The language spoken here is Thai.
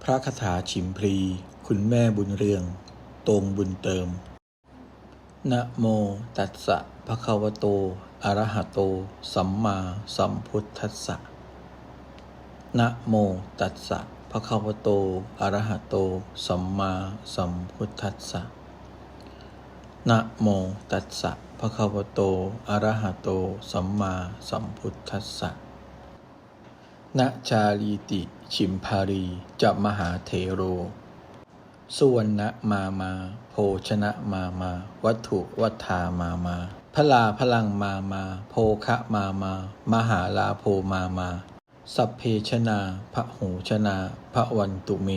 พระคาถาฉิมพลีคุณแม่บุญเรืองตรงบุญเติมนะโมตัสสะภะคะวะโตอะระหะโตสัมมาสัมพุทธัสสะนะโมตัสสะภะคะวะโตอะระหะโตสัมมาสัมพุทธัสสะนะโมตัสสะภะคะวะโตอะระหะโตสัมมาสัมพุทธัสสะนะชาลีติฉิมพารีจะมหาเถโรสุวรรณมาโภชนะมาวัตถุวัฏฐามาพลาพลังมาโภคะมามหาลาโภมาสัพเพชนาพหูชนาพระวันตุเม